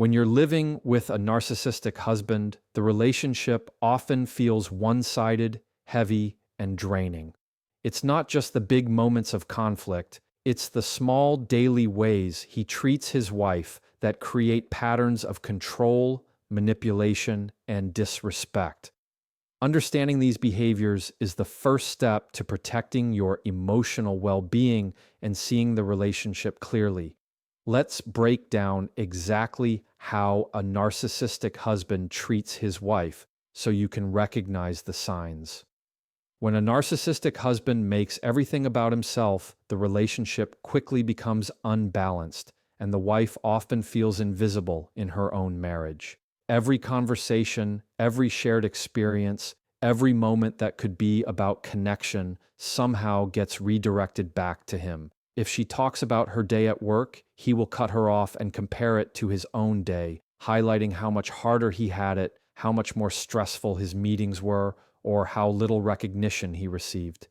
When you're living with a narcissistic husband, the relationship often feels one-sided, heavy, and draining. It's not just the big moments of conflict, it's the small daily ways he treats his wife that create patterns of control, manipulation, and disrespect. Understanding these behaviors is the first step to protecting your emotional well-being and seeing the relationship clearly. Let's break down exactly how a narcissistic husband treats his wife so you can recognize the signs. When a narcissistic husband makes everything about himself, the relationship quickly becomes unbalanced, and the wife often feels invisible in her own marriage. Every conversation, every shared experience, every moment that could be about connection somehow gets redirected back to him. If she talks about her day at work, he will cut her off and compare it to his own day, highlighting how much harder he had it, how much more stressful his meetings were, or how little recognition he received.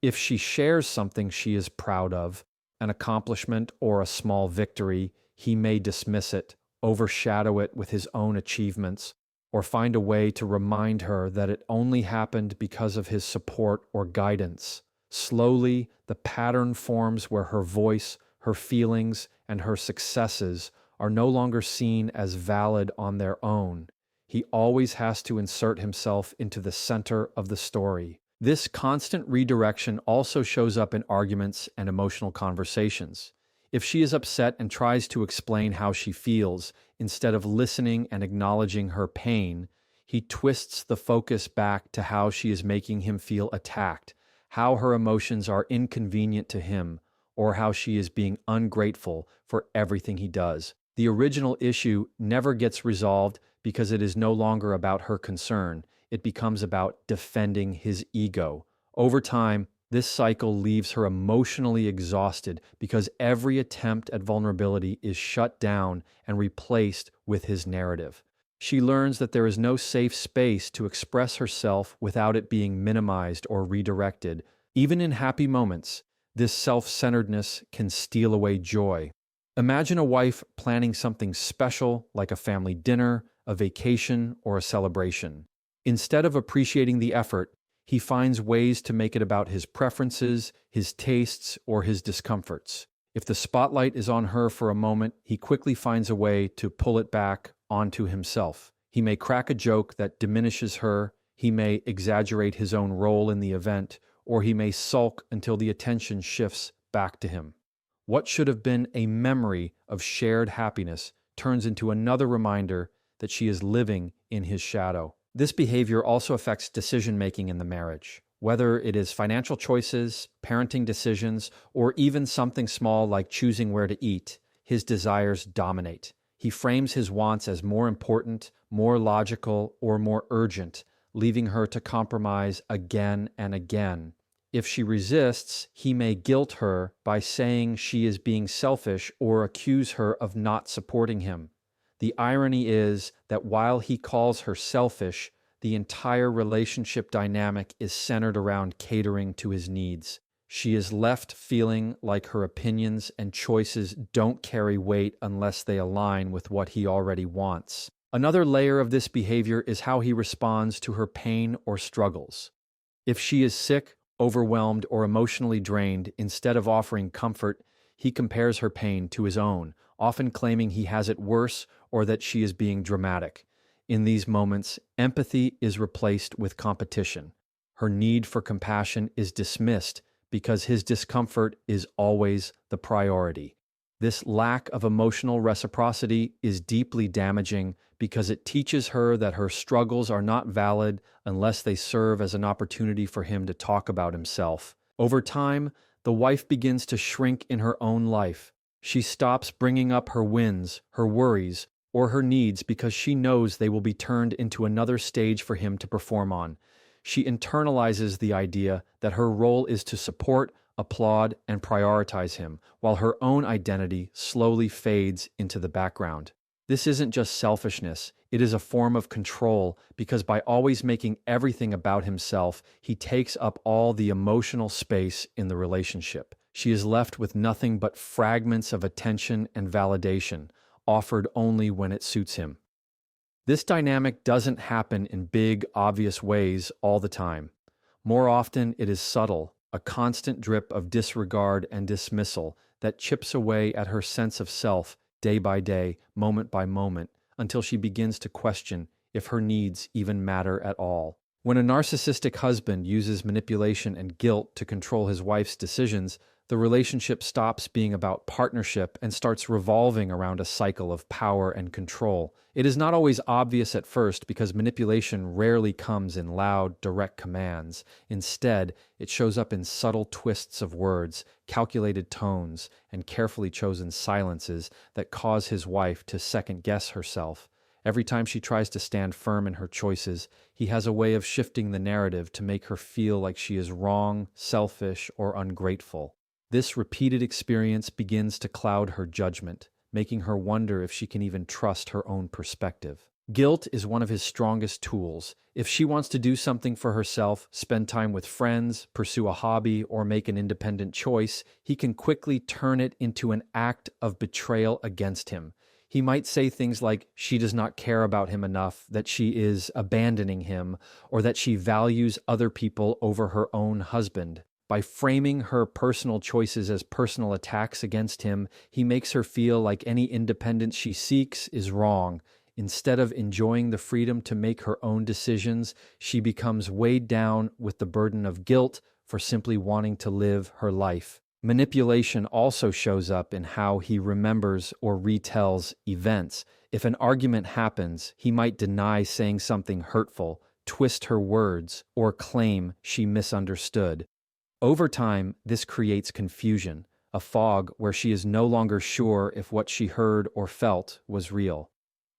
If she shares something she is proud of, an accomplishment or a small victory, he may dismiss it, overshadow it with his own achievements, or find a way to remind her that it only happened because of his support or guidance. Slowly, the pattern forms where her voice, her feelings, and her successes are no longer seen as valid on their own. He always has to insert himself into the center of the story. This constant redirection also shows up in arguments and emotional conversations. If she is upset and tries to explain how she feels, instead of listening and acknowledging her pain, he twists the focus back to how she is making him feel attacked, how her emotions are inconvenient to him, or how she is being ungrateful for everything he does. The original issue never gets resolved because it is no longer about her concern. It becomes about defending his ego. Over time, this cycle leaves her emotionally exhausted because every attempt at vulnerability is shut down and replaced with his narrative. She learns that there is no safe space to express herself without it being minimized or redirected. Even in happy moments, this self-centeredness can steal away joy. Imagine a wife planning something special like a family dinner, a vacation, or a celebration. Instead of appreciating the effort, he finds ways to make it about his preferences, his tastes, or his discomforts. If the spotlight is on her for a moment, he quickly finds a way to pull it back onto himself. He may crack a joke that diminishes her, he may exaggerate his own role in the event, or he may sulk until the attention shifts back to him. What should have been a memory of shared happiness turns into another reminder that she is living in his shadow. This behavior also affects decision-making in the marriage. Whether it is financial choices, parenting decisions, or even something small like choosing where to eat, his desires dominate. He frames his wants as more important, more logical, or more urgent, leaving her to compromise again and again. If she resists, he may guilt her by saying she is being selfish or accuse her of not supporting him. The irony is that while he calls her selfish, the entire relationship dynamic is centered around catering to his needs. She is left feeling like her opinions and choices don't carry weight unless they align with what he already wants. Another layer of this behavior is how he responds to her pain or struggles. If she is sick, overwhelmed, or emotionally drained, instead of offering comfort, he compares her pain to his own, often claiming he has it worse or that she is being dramatic. In these moments, empathy is replaced with competition. Her need for compassion is dismissed because his discomfort is always the priority. This lack of emotional reciprocity is deeply damaging because it teaches her that her struggles are not valid unless they serve as an opportunity for him to talk about himself. Over time, the wife begins to shrink in her own life. She stops bringing up her wins, her worries, or her needs because she knows they will be turned into another stage for him to perform on. She internalizes the idea that her role is to support, applaud, and prioritize him, while her own identity slowly fades into the background. This isn't just selfishness, it is a form of control because by always making everything about himself, he takes up all the emotional space in the relationship. She is left with nothing but fragments of attention and validation, offered only when it suits him. This dynamic doesn't happen in big, obvious ways all the time. More often, it is subtle, a constant drip of disregard and dismissal that chips away at her sense of self day by day, moment by moment, until she begins to question if her needs even matter at all. When a narcissistic husband uses manipulation and guilt to control his wife's decisions, the relationship stops being about partnership and starts revolving around a cycle of power and control. It is not always obvious at first because manipulation rarely comes in loud, direct commands. Instead, it shows up in subtle twists of words, calculated tones, and carefully chosen silences that cause his wife to second-guess herself. Every time she tries to stand firm in her choices, he has a way of shifting the narrative to make her feel like she is wrong, selfish, or ungrateful. This repeated experience begins to cloud her judgment, making her wonder if she can even trust her own perspective. Guilt is one of his strongest tools. If she wants to do something for herself, spend time with friends, pursue a hobby, or make an independent choice, he can quickly turn it into an act of betrayal against him. He might say things like she does not care about him enough, that she is abandoning him, or that she values other people over her own husband. By framing her personal choices as personal attacks against him, he makes her feel like any independence she seeks is wrong. Instead of enjoying the freedom to make her own decisions, she becomes weighed down with the burden of guilt for simply wanting to live her life. Manipulation also shows up in how he remembers or retells events. If an argument happens, he might deny saying something hurtful, twist her words, or claim she misunderstood. Over time, this creates confusion, a fog where she is no longer sure if what she heard or felt was real.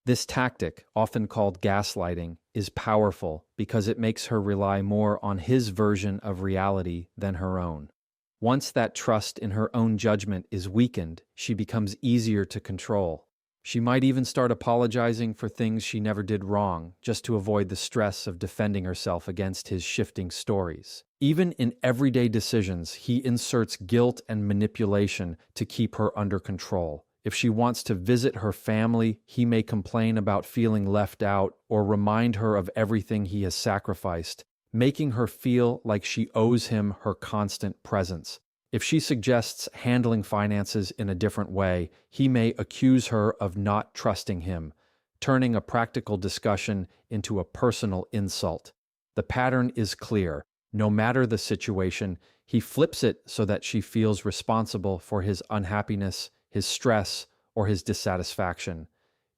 This tactic, often called gaslighting, is powerful because it makes her rely more on his version of reality than her own. Once that trust in her own judgment is weakened, she becomes easier to control. She might even start apologizing for things she never did wrong, just to avoid the stress of defending herself against his shifting stories. Even in everyday decisions, he inserts guilt and manipulation to keep her under control. If she wants to visit her family, he may complain about feeling left out or remind her of everything he has sacrificed, making her feel like she owes him her constant presence. If she suggests handling finances in a different way, he may accuse her of not trusting him, turning a practical discussion into a personal insult. The pattern is clear. No matter the situation, he flips it so that she feels responsible for his unhappiness, his stress, or his dissatisfaction.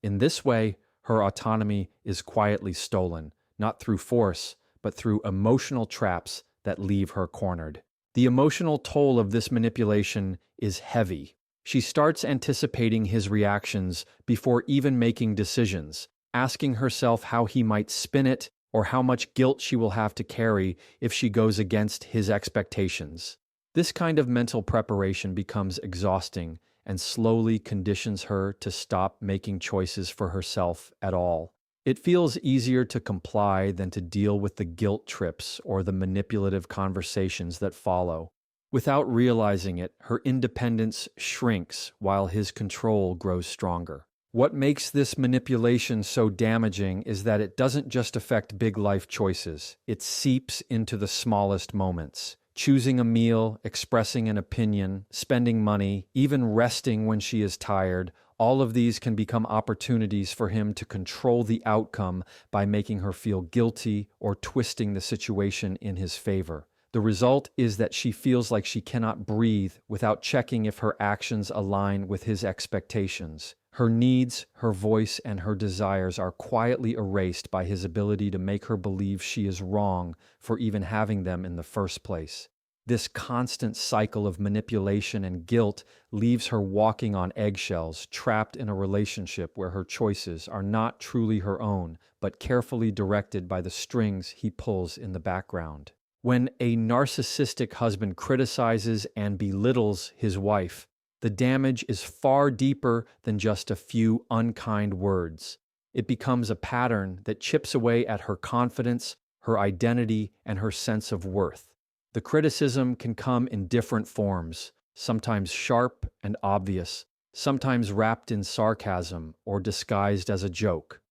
In this way, her autonomy is quietly stolen, not through force, but through emotional traps that leave her cornered. The emotional toll of this manipulation is heavy. She starts anticipating his reactions before even making decisions, asking herself how he might spin it or how much guilt she will have to carry if she goes against his expectations. This kind of mental preparation becomes exhausting and slowly conditions her to stop making choices for herself at all. It feels easier to comply than to deal with the guilt trips or the manipulative conversations that follow. Without realizing it, her independence shrinks while his control grows stronger. What makes this manipulation so damaging is that it doesn't just affect big life choices. It seeps into the smallest moments. Choosing a meal, expressing an opinion, spending money, even resting when she is tired, all of these can become opportunities for him to control the outcome by making her feel guilty or twisting the situation in his favor. The result is that she feels like she cannot breathe without checking if her actions align with his expectations. Her needs, her voice, and her desires are quietly erased by his ability to make her believe she is wrong for even having them in the first place. This constant cycle of manipulation and guilt leaves her walking on eggshells, trapped in a relationship where her choices are not truly her own, but carefully directed by the strings he pulls in the background. When a narcissistic husband criticizes and belittles his wife, the damage is far deeper than just a few unkind words. It becomes a pattern that chips away at her confidence, her identity, and her sense of worth. The criticism can come in different forms, sometimes sharp and obvious, sometimes wrapped in sarcasm or disguised as a joke.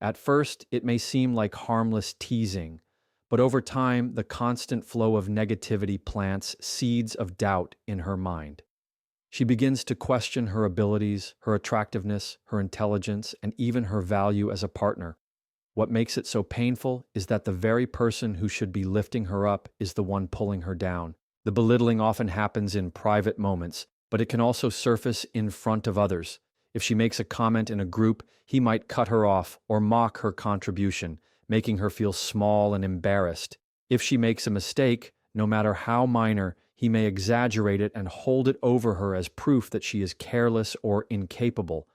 At first, it may seem like harmless teasing, but over time, the constant flow of negativity plants seeds of doubt in her mind. She begins to question her abilities, her attractiveness, her intelligence, and even her value as a partner. What makes it so painful is that the very person who should be lifting her up is the one pulling her down. The belittling often happens in private moments, but it can also surface in front of others. If she makes a comment in a group, he might cut her off or mock her contribution, making her feel small and embarrassed. If she makes a mistake, no matter how minor, he may exaggerate it and hold it over her as proof that she is careless or incapable.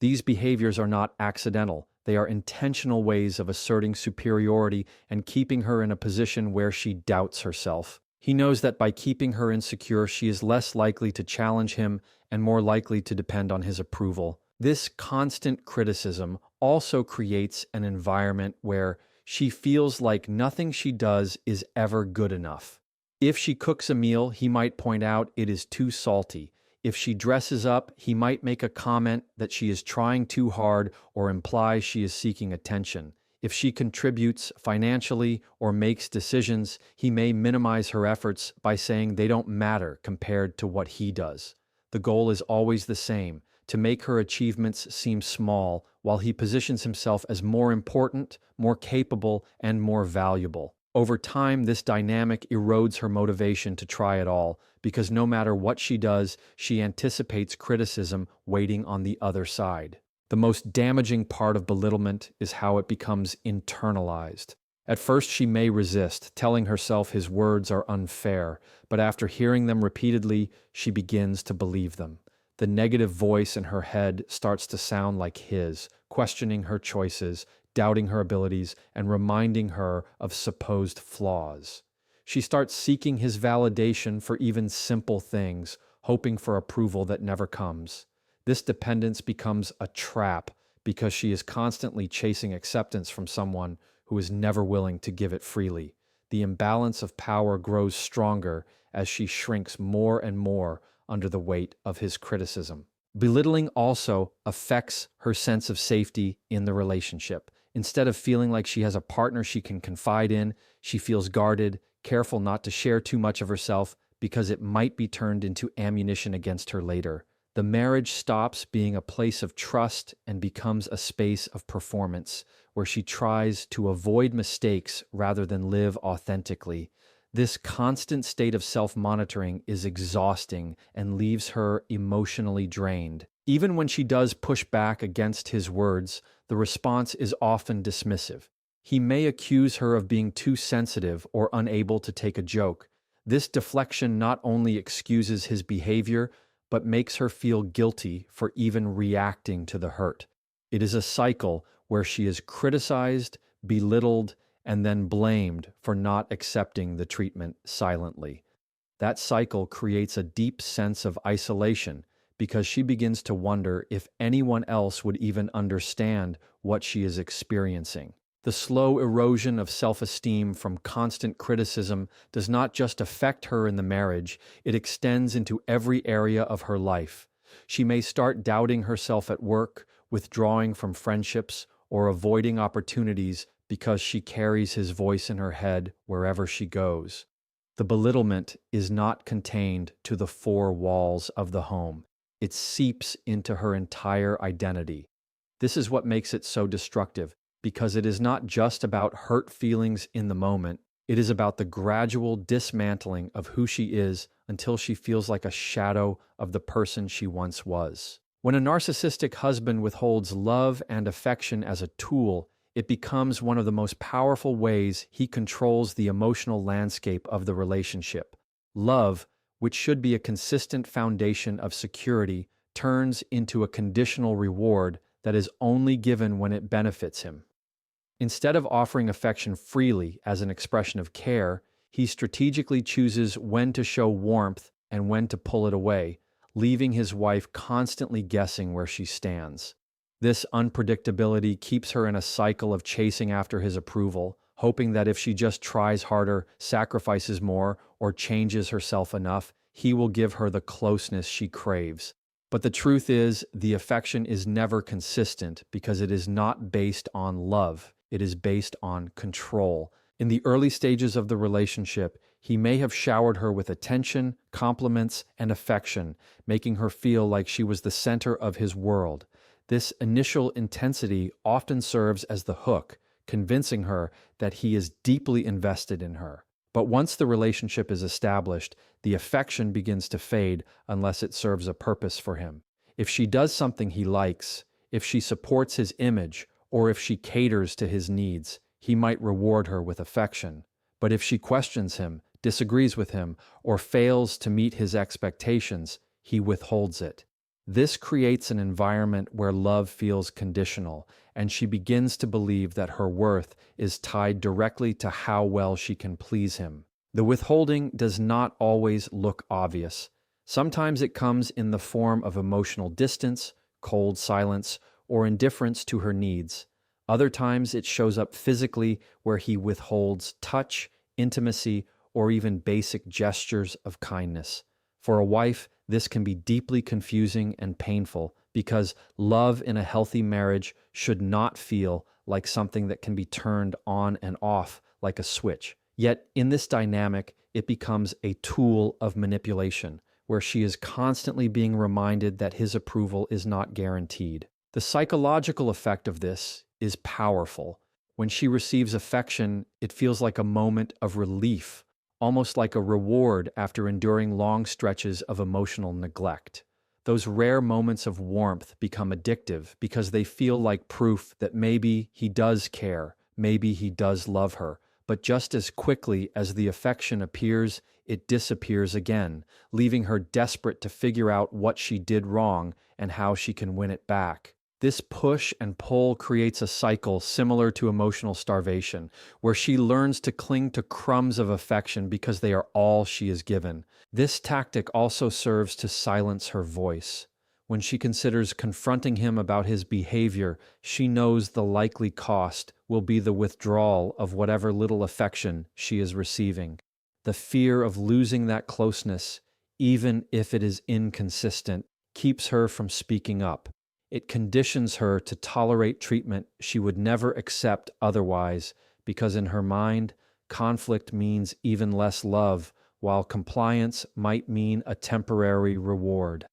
These behaviors are not accidental. They are intentional ways of asserting superiority and keeping her in a position where she doubts herself. He knows that by keeping her insecure, she is less likely to challenge him and more likely to depend on his approval. This constant criticism also creates an environment where she feels like nothing she does is ever good enough. If she cooks a meal, he might point out it is too salty. If she dresses up, he might make a comment that she is trying too hard or imply she is seeking attention. If she contributes financially or makes decisions, he may minimize her efforts by saying they don't matter compared to what he does. The goal is always the same, to make her achievements seem small while he positions himself as more important, more capable, and more valuable. Over time, this dynamic erodes her motivation to try it all, because no matter what she does, she anticipates criticism waiting on the other side. The most damaging part of belittlement is how it becomes internalized. At first, she may resist, telling herself his words are unfair, but after hearing them repeatedly, she begins to believe them. The negative voice in her head starts to sound like his, questioning her choices, doubting her abilities, and reminding her of supposed flaws. She starts seeking his validation for even simple things, hoping for approval that never comes. This dependence becomes a trap because she is constantly chasing acceptance from someone who is never willing to give it freely. The imbalance of power grows stronger as she shrinks more and more under the weight of his criticism. Belittling also affects her sense of safety in the relationship. Instead of feeling like she has a partner she can confide in, she feels guarded, careful not to share too much of herself because it might be turned into ammunition against her later. The marriage stops being a place of trust and becomes a space of performance, where she tries to avoid mistakes rather than live authentically. This constant state of self-monitoring is exhausting and leaves her emotionally drained. Even when she does push back against his words, the response is often dismissive. He may accuse her of being too sensitive or unable to take a joke. This deflection not only excuses his behavior, but makes her feel guilty for even reacting to the hurt. It is a cycle where she is criticized, belittled, and then blamed for not accepting the treatment silently. That cycle creates a deep sense of isolation because she begins to wonder if anyone else would even understand what she is experiencing. The slow erosion of self-esteem from constant criticism does not just affect her in the marriage, it extends into every area of her life. She may start doubting herself at work, withdrawing from friendships, or avoiding opportunities because she carries his voice in her head wherever she goes. The belittlement is not contained to the four walls of the home. It seeps into her entire identity. This is what makes it so destructive, because it is not just about hurt feelings in the moment. It is about the gradual dismantling of who she is until she feels like a shadow of the person she once was. When a narcissistic husband withholds love and affection as a tool, it becomes one of the most powerful ways he controls the emotional landscape of the relationship. Love, which should be a consistent foundation of security, turns into a conditional reward that is only given when it benefits him. Instead of offering affection freely as an expression of care, he strategically chooses when to show warmth and when to pull it away, leaving his wife constantly guessing where she stands. This unpredictability keeps her in a cycle of chasing after his approval, hoping that if she just tries harder, sacrifices more, or changes herself enough, he will give her the closeness she craves. But the truth is, the affection is never consistent because it is not based on love. It is based on control. In the early stages of the relationship, he may have showered her with attention, compliments, and affection, making her feel like she was the center of his world. This initial intensity often serves as the hook, convincing her that he is deeply invested in her. But once the relationship is established, the affection begins to fade unless it serves a purpose for him. If she does something he likes, if she supports his image, or if she caters to his needs, he might reward her with affection. But if she questions him, disagrees with him, or fails to meet his expectations, he withholds it. This creates an environment where love feels conditional, and she begins to believe that her worth is tied directly to how well she can please him. The withholding does not always look obvious. Sometimes it comes in the form of emotional distance, cold silence, or indifference to her needs. Other times it shows up physically, where he withholds touch, intimacy, or even basic gestures of kindness. For a wife, this can be deeply confusing and painful because love in a healthy marriage should not feel like something that can be turned on and off like a switch. Yet in this dynamic, it becomes a tool of manipulation, where she is constantly being reminded that his approval is not guaranteed. The psychological effect of this is powerful. When she receives affection, it feels like a moment of relief, almost like a reward after enduring long stretches of emotional neglect. Those rare moments of warmth become addictive because they feel like proof that maybe he does care, maybe he does love her. But just as quickly as the affection appears, it disappears again, leaving her desperate to figure out what she did wrong and how she can win it back. This push and pull creates a cycle similar to emotional starvation, where she learns to cling to crumbs of affection because they are all she is given. This tactic also serves to silence her voice. When she considers confronting him about his behavior, she knows the likely cost will be the withdrawal of whatever little affection she is receiving. The fear of losing that closeness, even if it is inconsistent, keeps her from speaking up. It conditions her to tolerate treatment she would never accept otherwise, because in her mind, conflict means even less love, while compliance might mean a temporary reward.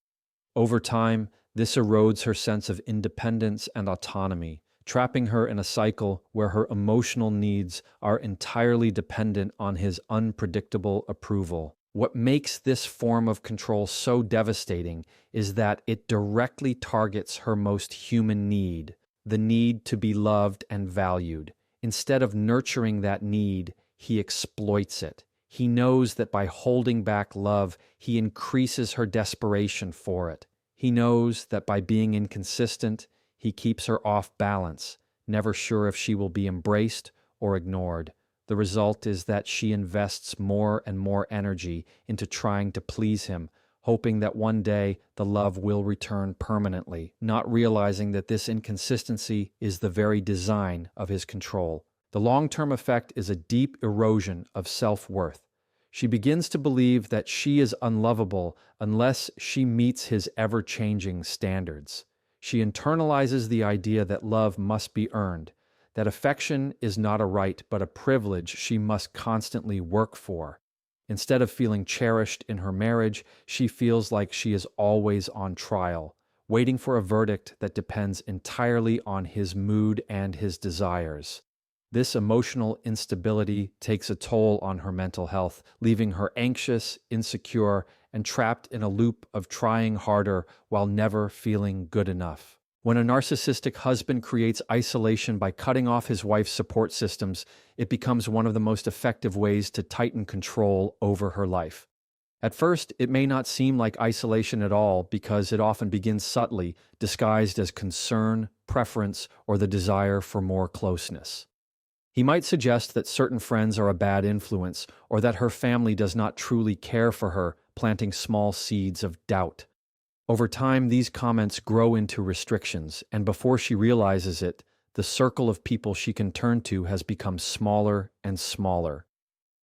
Over time, this erodes her sense of independence and autonomy, trapping her in a cycle where her emotional needs are entirely dependent on his unpredictable approval. What makes this form of control so devastating is that it directly targets her most human need, the need to be loved and valued. Instead of nurturing that need, he exploits it. He knows that by holding back love, he increases her desperation for it. He knows that by being inconsistent, he keeps her off balance, never sure if she will be embraced or ignored. The result is that she invests more and more energy into trying to please him, hoping that one day the love will return permanently, not realizing that this inconsistency is the very design of his control. The long-term effect is a deep erosion of self-worth. She begins to believe that she is unlovable unless she meets his ever-changing standards. She internalizes the idea that love must be earned, that affection is not a right but a privilege she must constantly work for. Instead of feeling cherished in her marriage, she feels like she is always on trial, waiting for a verdict that depends entirely on his mood and his desires. This emotional instability takes a toll on her mental health, leaving her anxious, insecure, and trapped in a loop of trying harder while never feeling good enough. When a narcissistic husband creates isolation by cutting off his wife's support systems, it becomes one of the most effective ways to tighten control over her life. At first, it may not seem like isolation at all because it often begins subtly, disguised as concern, preference, or the desire for more closeness. He might suggest that certain friends are a bad influence or that her family does not truly care for her, planting small seeds of doubt. Over time, these comments grow into restrictions, and before she realizes it, the circle of people she can turn to has become smaller and smaller.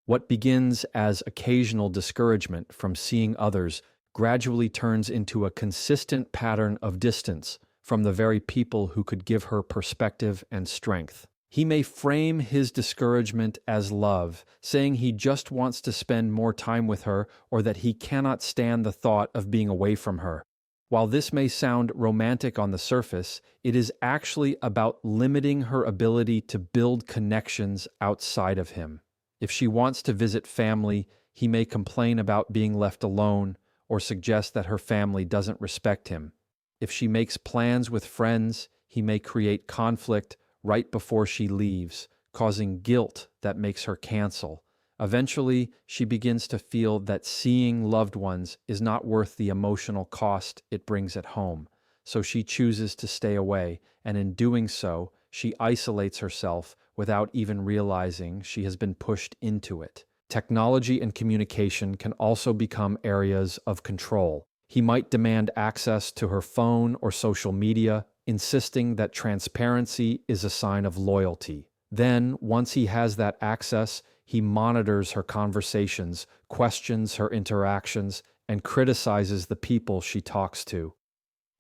What begins as occasional discouragement from seeing others gradually turns into a consistent pattern of distance from the very people who could give her perspective and strength. He may frame his discouragement as love, saying he just wants to spend more time with her or that he cannot stand the thought of being away from her. While this may sound romantic on the surface, it is actually about limiting her ability to build connections outside of him. If she wants to visit family, he may complain about being left alone or suggest that her family doesn't respect him. If she makes plans with friends, he may create conflict right before she leaves, causing guilt that makes her cancel. Eventually, she begins to feel that seeing loved ones is not worth the emotional cost it brings at home, so she chooses to stay away, and in doing so, she isolates herself without even realizing she has been pushed into it. Technology and communication can also become areas of control. He might demand access to her phone or social media, insisting that transparency is a sign of loyalty. Then, once he has that access, he monitors her conversations, questions her interactions, and criticizes the people she talks to.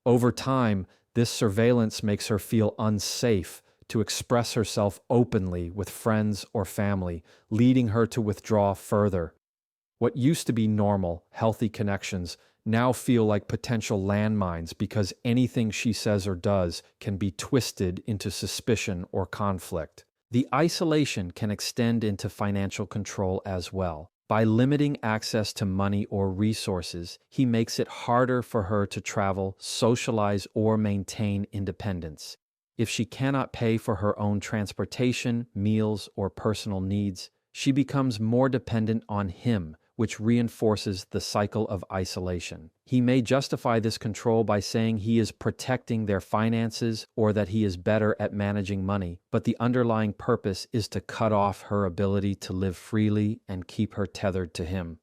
Over time, this surveillance makes her feel unsafe to express herself openly with friends or family, leading her to withdraw further. What used to be normal, healthy connections now feel like potential landmines because anything she says or does can be twisted into suspicion or conflict. The isolation can extend into financial control as well. By limiting access to money or resources, he makes it harder for her to travel, socialize, or maintain independence. If she cannot pay for her own transportation, meals, or personal needs, she becomes more dependent on him, which reinforces the cycle of isolation. He may justify this control by saying he is protecting their finances or that he is better at managing money, but the underlying purpose is to cut off her ability to live freely and keep her tethered to him.